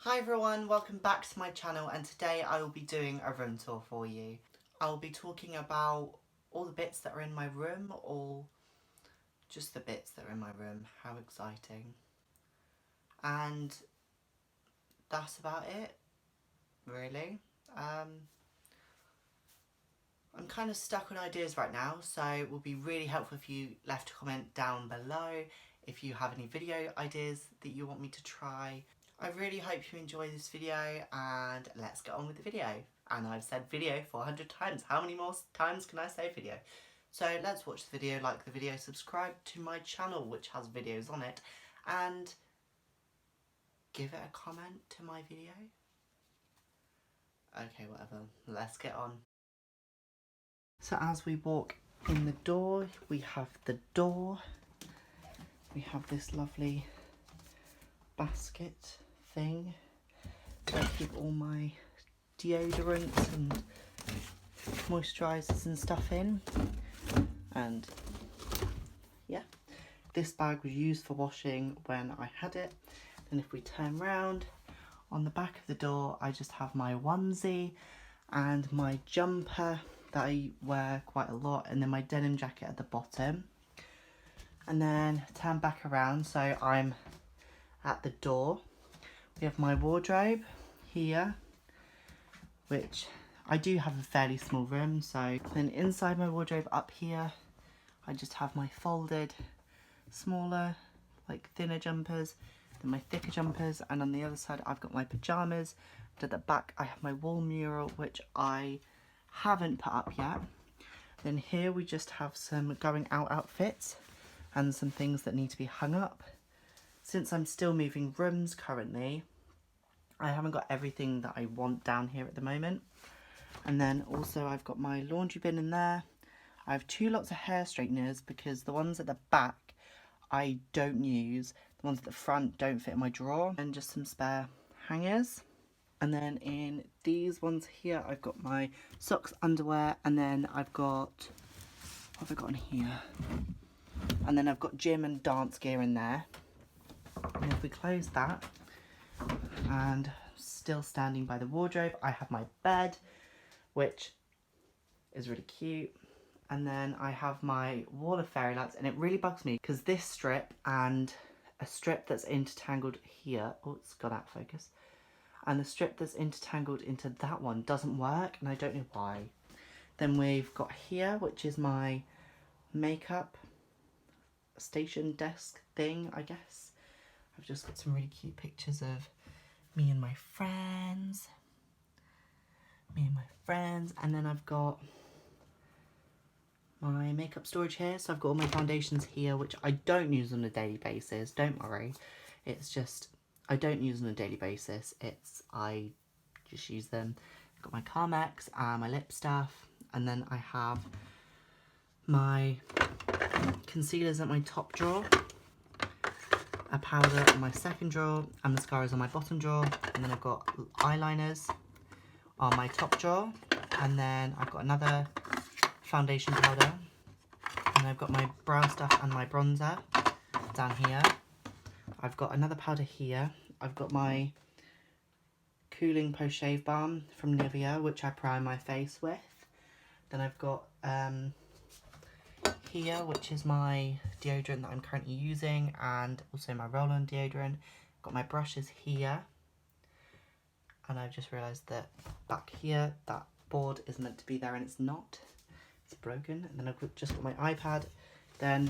Hi everyone, welcome back to my channel, and today I will be doing a room tour for you. I'll be talking about all the bits that are in my room, or just the bits that are in my room. How exciting. And that's about it, really. I'm kind of stuck on ideas right now, so it will be really helpful if you left a comment down below if you have any video ideas that you want me to try. I really hope you enjoy this video, and let's get on with the video. And I've said video 400 times. How many more times can I say video? So let's watch the video, like the video, subscribe to my channel which has videos on it, and give it a comment to my video. Okay, whatever. Let's get on. So as we walk in the door, we have the door. We have this lovely basket thing to keep all my deodorants and moisturisers and stuff in. And yeah, this bag was used for washing when I had it. Then if we turn round, on the back of the door I just have my onesie and my jumper that I wear quite a lot, and then my denim jacket at the bottom. And then turn back around, so I'm at the door. We have my wardrobe here, which I do have a fairly small room, so then inside my wardrobe up here I just have my folded smaller, like thinner jumpers, then my thicker jumpers, and on the other side I've got my pyjamas. And at the back I have my wall mural, which I haven't put up yet. Then here we just have some going out outfits and some things that need to be hung up. Since I'm still moving rooms currently, I haven't got everything that I want down here at the moment. And then also I've got my laundry bin in there. I have two lots of hair straighteners because the ones at the back I don't use. The ones at the front don't fit in my drawer. And just some spare hangers. And then in these ones here I've got my socks, underwear, and then I've got, what have I got in here? And then I've got gym and dance gear in there. And if we close that, and still standing by the wardrobe, I have my bed, which is really cute. And then I have my wall of fairy lights, and it really bugs me because this strip and a strip that's intertangled here, oh, it's got out of focus, and the strip that's intertangled into that one doesn't work, and I don't know why. Then we've got here, which is my makeup station desk thing, I guess. I've just got some really cute pictures of me and my friends. And then I've got my makeup storage here. So I've got all my foundations here, which I don't use on a daily basis. Don't worry. It's just, I don't use on a daily basis. I just use them. I've got my Carmex and my lip stuff. And then I have my concealers at my top drawer, a powder in my second drawer, and mascaras on my bottom drawer. And then I've got eyeliners on my top drawer, and then I've got another foundation powder, and I've got my brow stuff and my bronzer down here. I've got another powder here. I've got my cooling post shave balm from Nivea, which I prime my face with. Then I've got here, which is my deodorant that I'm currently using, and also my roll-on deodorant. Got my brushes here, and I've just realised that back here that board is meant to be there and it's not. It's broken. And then I've just got my iPad. And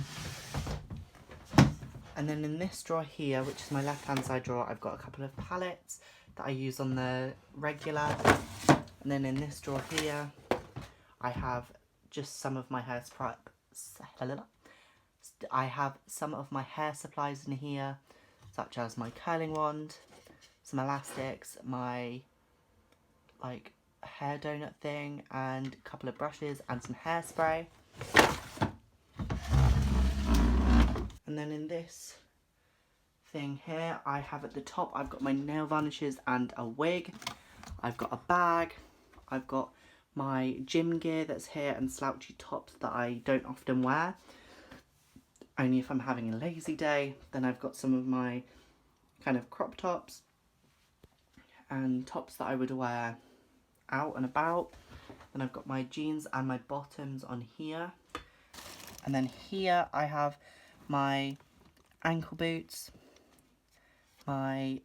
then in this drawer here, which is my left-hand side drawer, I've got a couple of palettes that I use on the regular. And then in this drawer here, I have just some of my hair supplies in here, such as my curling wand, some elastics, my like hair donut thing, and a couple of brushes and some hairspray. And then in this thing here, I have at the top, I've got my nail varnishes and a wig. I've got a bag. I've got my gym gear that's here and slouchy tops that I don't often wear, only if I'm having a lazy day. Then I've got some of my kind of crop tops and tops that I would wear out and about. Then I've got my jeans and my bottoms on here. And then here I have my ankle boots, the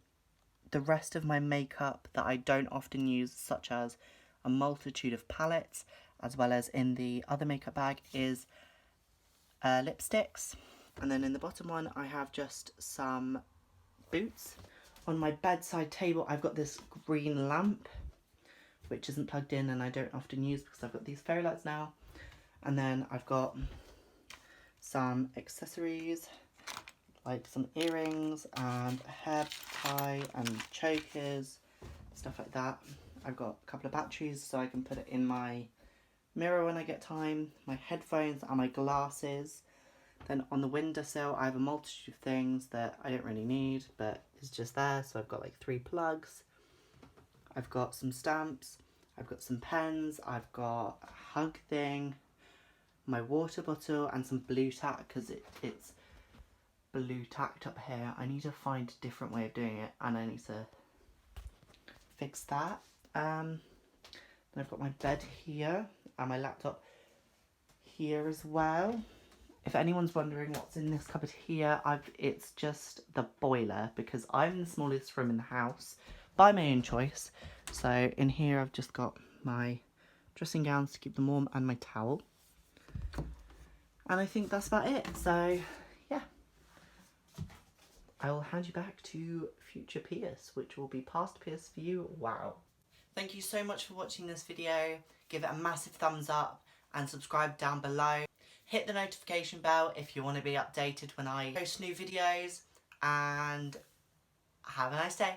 rest of my makeup that I don't often use, such as a multitude of palettes, as well as in the other makeup bag is lipsticks. And then in the bottom one I have just some boots. On my bedside table I've got this green lamp, which isn't plugged in and I don't often use because I've got these fairy lights now. And then I've got some accessories, like some earrings and a hair tie and chokers, stuff like that. I've got a couple of batteries so I can put it in my mirror when I get time, my headphones and my glasses. Then on the windowsill I have a multitude of things that I don't really need but it's just there, so I've got like 3 plugs. I've got some stamps, I've got some pens, I've got a hug thing, my water bottle and some blue tack because it's blue tacked up here. I need to find a different way of doing it and I need to fix that. Then I've got my bed here and my laptop here as well. If anyone's wondering what's in this cupboard here, it's just the boiler because I'm the smallest room in the house by my own choice. So in here I've just got my dressing gowns to keep them warm and my towel. And I think that's about it. So yeah, I will hand you back to future Pierce, which will be past Pierce for you. Wow. Thank you so much for watching this video. Give it a massive thumbs up and subscribe down below. Hit the notification bell if you want to be updated when I post new videos, and have a nice day.